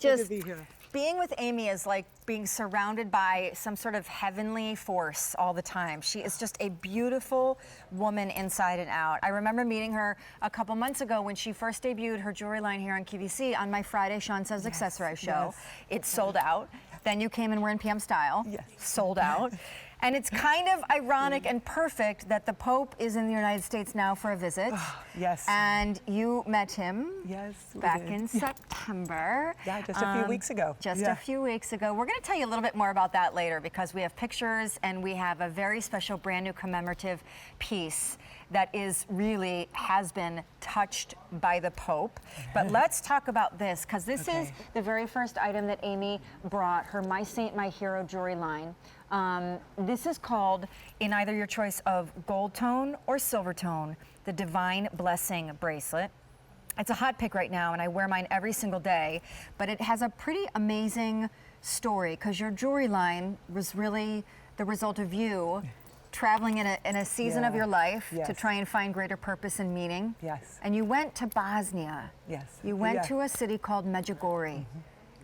It's just being with Amy is like being surrounded by some sort of heavenly force all the time. She is just a beautiful woman inside and out. I remember meeting her a couple months ago when she first debuted her jewelry line here on QVC on my Friday Shawn Says Accessorize show. It sold out. Then you came and we're in PM Style. Sold out. And it's kind of ironic and perfect that the Pope is in the United States now for a visit. And you met him back in September. Just a few weeks ago. Just a few weeks ago. We're going to tell you a little bit more about that later because we have pictures and we have a very special brand new commemorative piece that is really has been touched by the Pope. But let's talk about this because this is the very first item that Amy brought, her My Saint, My Hero jewelry line. This is called, in either your choice of gold tone or silver tone, the Divine Blessing Bracelet. It's a hot pick right now and I wear mine every single day, but it has a pretty amazing story because your jewelry line was really the result of you traveling in a season of your life to try and find greater purpose and meaning. And you went to Bosnia. You went to a city called Medjugorje.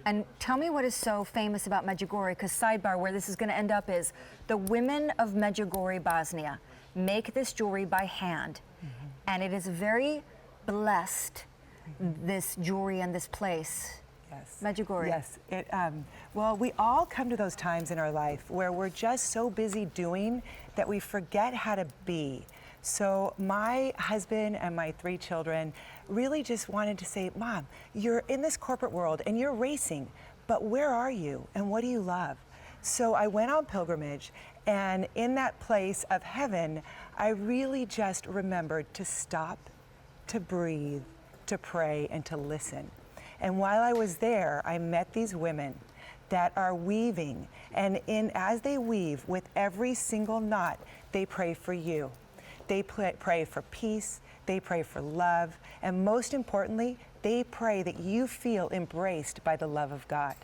And tell me what is so famous about Medjugorje, because sidebar, where this is going to end up is the women of Medjugorje, Bosnia, make this jewelry by hand. And it is very blessed, this jewelry and this place. Medjugorje. Well, we all come to those times in our life where we're just so busy doing that we forget how to be. So my husband and my 3 children really just wanted to say, Mom, you're in this corporate world and you're racing, but where are you and what do you love? So I went on pilgrimage, and in that place of heaven, I really just remembered to stop, to breathe, to pray, and to listen. And while I was there, I met these women that are weaving, and as they weave, with every single knot, they pray for you. They pray for peace, they pray for love, and most importantly, they pray that you feel embraced by the love of God.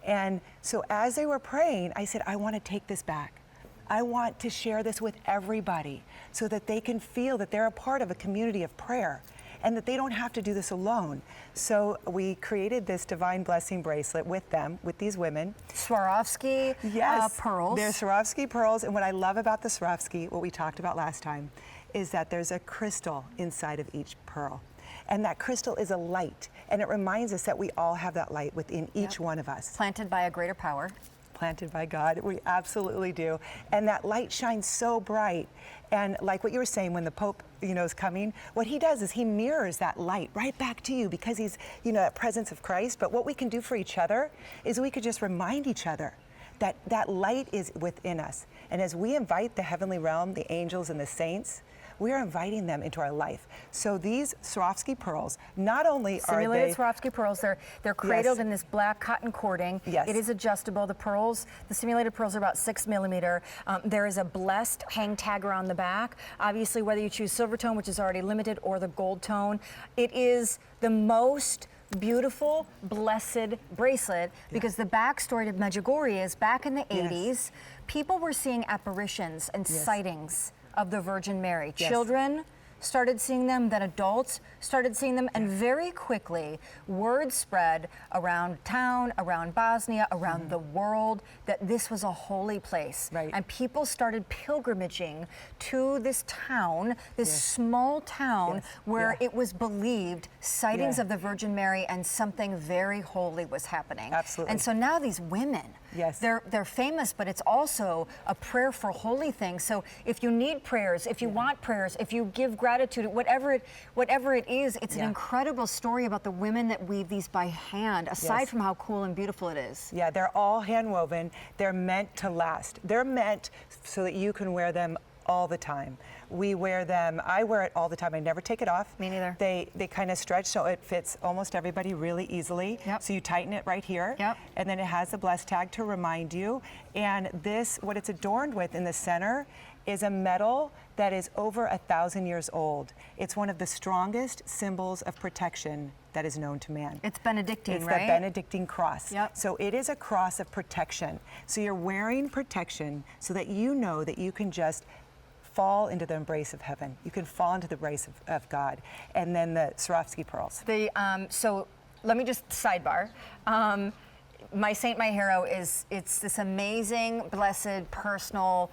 And so as they were praying, I said, I want to take this back. I want to share this with everybody so that they can feel that they're a part of a community of prayer and that they don't have to do this alone. So we created this Divine Blessing bracelet with them, with these women. Swarovski pearls. They're Swarovski pearls, and what I love about the Swarovski, what we talked about last time, is that there's a crystal inside of each pearl. And that crystal is a light, and it reminds us that we all have that light within each one of us. Planted by a greater power. Planted by God, we absolutely do. And that light shines so bright. And like what you were saying, when the Pope, is coming, what he does is he mirrors that light right back to you because he's, that presence of Christ. But what we can do for each other is we could just remind each other that that light is within us. And as we invite the heavenly realm, the angels and the saints, we are inviting them into our life. So these Swarovski pearls, not only simulated Swarovski pearls, they're cradled in this black cotton cording. It is adjustable. The simulated pearls are about 6 millimeter. There is a blessed hang tag around the back. Obviously, whether you choose silver tone, which is already limited, or the gold tone, it is the most beautiful, blessed bracelet because the backstory to Medjugorje is back in the 80s, people were seeing apparitions and sightings of the Virgin Mary. Children started seeing them, then adults started seeing them, and very quickly word spread around town, around Bosnia, around the world, that this was a holy place. And people started pilgrimaging to this town, this small town where it was believed sightings of the Virgin Mary and something very holy was happening. And so now these women, they're famous, but it's also a prayer for holy things. So if you need prayers, if you want prayers, if you give gratitude, whatever it is, it's an incredible story about the women that weave these by hand, aside from how cool and beautiful it is. They're all hand woven. They're meant to last. They're meant so that you can wear them all the time. We wear them, I wear it all the time. I never take it off. Me neither. They kind of stretch so it fits almost everybody really easily. So you tighten it right here. And then it has the blessed tag to remind you. And this, what it's adorned with in the center, is a metal that is over 1,000 years old. It's one of the strongest symbols of protection that is known to man. It's Benedictine, right? It's the Benedictine cross. So it is a cross of protection. So you're wearing protection so that you know that you can just fall into the embrace of heaven. You can fall into the embrace of God. And then the Swarovski pearls. So let me just sidebar. My Saint, My Hero it's this amazing, blessed, personal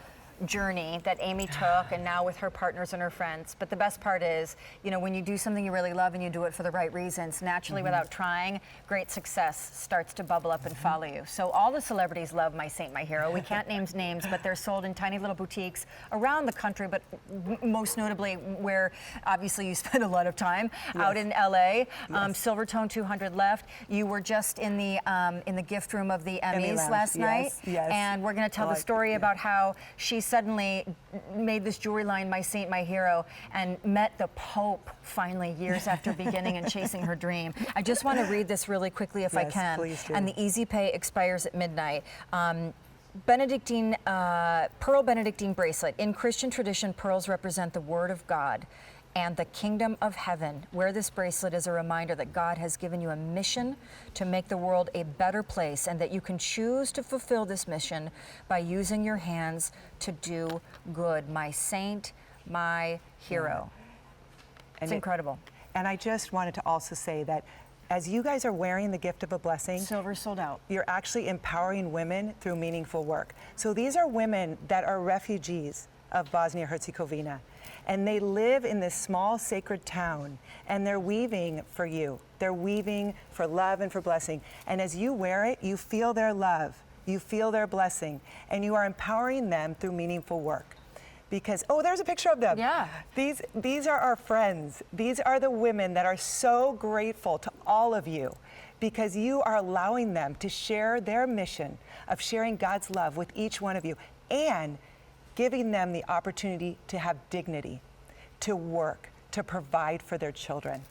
journey that Amy took, and now with her partners and her friends. But the best part is, you know, when you do something you really love and you do it for the right reasons, naturally without trying, great success starts to bubble up and follow you. So all the celebrities love My Saint, My Hero. We can't name names, but they're sold in tiny little boutiques around the country, but most notably where obviously you spend a lot of time, out in LA. Silvertone 200 left. You were just in the gift room of the Emmys last night. And we're going to tell the story about how she suddenly made this jewelry line, My Saint, My Hero, and met the Pope finally years after beginning and chasing her dream. I just want to read this really quickly if I can. Please do. And the Easy Pay expires at midnight. Benedictine, pearl Benedictine bracelet. In Christian tradition, pearls represent the Word of God and the kingdom of heaven. Wear this bracelet as a reminder that God has given you a mission to make the world a better place, and that you can choose to fulfill this mission by using your hands to do good. My saint, my hero. It's incredible. And I just wanted to also say that as you guys are wearing the gift of a blessing, Silver sold out. You're actually empowering women through meaningful work. So these are women that are refugees of Bosnia-Herzegovina, and they live in this small sacred town, and they're weaving for you. They're weaving for love and for blessing. And as you wear it, you feel their love, you feel their blessing, and you are empowering them through meaningful work. Because, oh, there's a picture of them. Yeah. These are our friends. These are the women that are so grateful to all of you, because you are allowing them to share their mission of sharing God's love with each one of you, and giving them the opportunity to have dignity, to work, to provide for their children,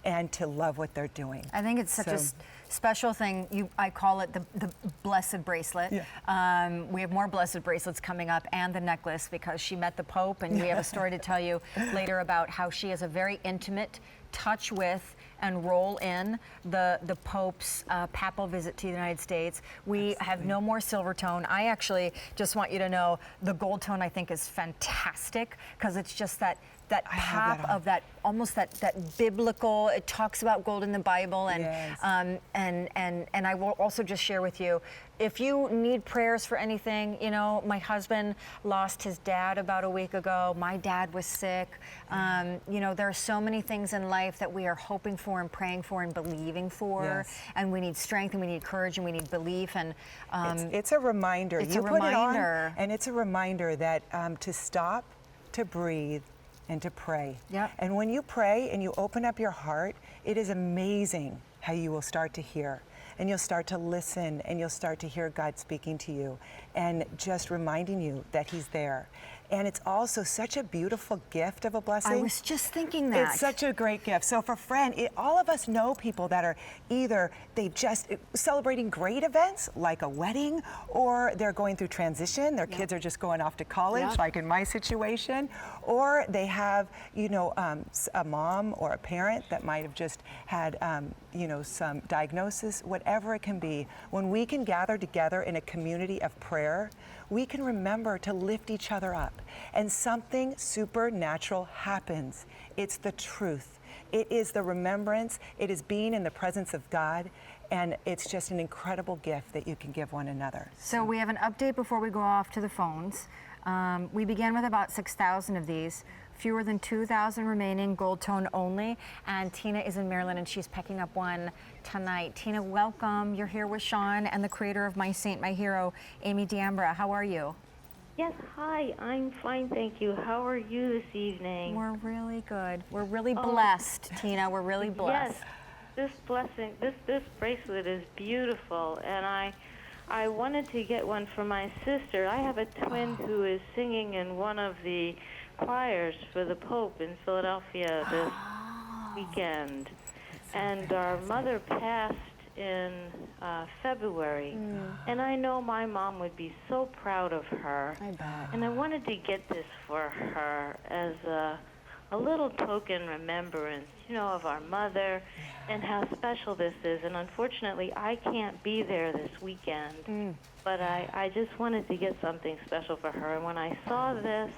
and to love what they're doing. I think it's such a special thing. I call it the blessed bracelet. We have more blessed bracelets coming up, and the necklace, because she met the Pope, and we have a story to tell you later about how she has a very intimate touch with and role in the Pope's papal visit to the United States. We have no more silver tone. I actually just want you to know the gold tone I think is fantastic, because it's just that pop of that, almost that biblical. It talks about gold in the Bible, and and I will also just share with you, if you need prayers for anything, you know, my husband lost his dad about a week ago. My dad was sick. You know, there are so many things in life that we are hoping for and praying for and believing for, and we need strength, and we need courage, and we need belief. And it's a reminder. It's you a put reminder. It on, and it's a reminder that to stop, to breathe, and to pray. And when you pray and you open up your heart, it is amazing how you will start to hear, and you'll start to listen, and you'll start to hear God speaking to you and just reminding you that He's there. And it's also such a beautiful gift of a blessing. I was just thinking that. It's such a great gift. So for friend, all of us know people that are either they've just celebrating great events like a wedding, or they're going through transition. Their kids are just going off to college, like in my situation, or they have, you know, a mom or a parent that might have just had, you know, some diagnosis, whatever it can be. When we can gather together in a community of prayer, we can remember to lift each other up, and something supernatural happens. It's the truth. It is the remembrance. It is being in the presence of God, and it's just an incredible gift that you can give one another. So we have an update before we go off to the phones. We began with about 6,000 of these. Fewer than 2,000 remaining, gold tone only. And Tina is in Maryland, and she's picking up one tonight. Tina, welcome. You're here with Shawn and the creator of My Saint, My Hero, Amy D'Ambra. How are you? Yes, hi. I'm fine, thank you. How are you this evening? We're really good. We're really blessed, Tina. We're really blessed. Yes, this blessing, this bracelet is beautiful, and I wanted to get one for my sister. I have a twin who is singing in one of the choirs for the Pope in Philadelphia this weekend, and our mother passed in February, and I know my mom would be so proud of her. I bet. And I wanted to get this for her as a little token remembrance, you know, of our mother and how special this is. And unfortunately, I can't be there this weekend, but I just wanted to get something special for her. And when I saw this,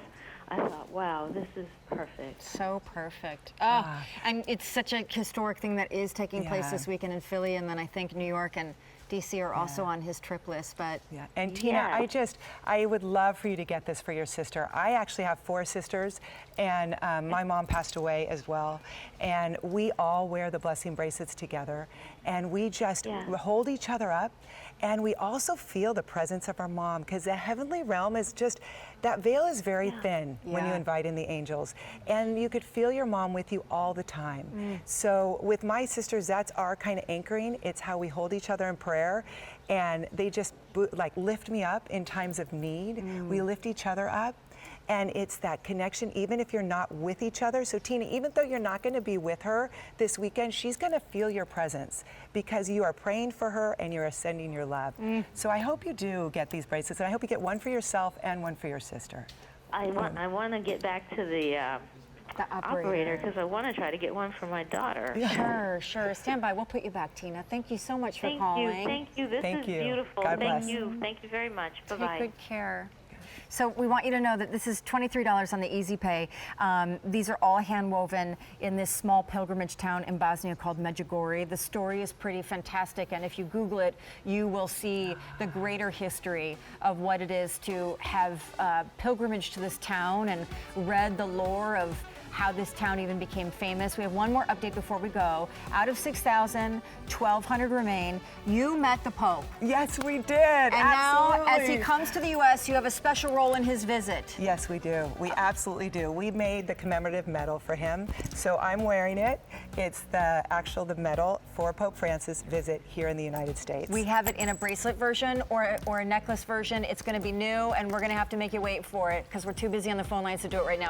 I thought, wow, this is perfect. So perfect. Oh, and it's such a historic thing that is taking place Yeah. this weekend in Philly, and then I think New York and DC are also on his trip list. But Yeah, and Tina, Yes. I would love for you to get this for your sister. I actually have 4 sisters, and my mom passed away as well. And we all wear the blessing bracelets together, and we just hold each other up. And we also feel the presence of our mom, because the heavenly realm is just, that veil is very thin when you invite in the angels. And you could feel your mom with you all the time. So with my sisters, that's our kind of anchoring. It's how we hold each other in prayer. And they just like lift me up in times of need. We lift each other up. And it's that connection, even if you're not with each other. So Tina, even though you're not going to be with her this weekend, she's going to feel your presence because you are praying for her and you're sending your love. So I hope you do get these bracelets, and I hope you get one for yourself and one for your sister. I want to get back to the operator because I want to try to get one for my daughter. Sure, sure. Stand by. We'll put you back, Tina. Thank you so much for calling. Thank you. This is beautiful. God bless. Thank you very much. Bye bye. Take good care. So we want you to know that this is $23 on the Easy Pay. These are all hand woven in this small pilgrimage town in Bosnia called Medjugorje. The story is pretty fantastic, and if you Google it, you will see the greater history of what it is to have pilgrimage to this town and read the lore of how this town even became famous. We have one more update before we go. Out of 6,000, 1,200 remain. You met the Pope. Yes, we did. And absolutely. now, as he comes to the U.S., you have a special role in his visit. Yes, we do. We absolutely do. We made the commemorative medal for him, so I'm wearing it. It's the medal for Pope Francis' visit here in the United States. We have it in a bracelet version or a necklace version. It's going to be new, and we're going to have to make you wait for it because we're too busy on the phone lines to do it right now.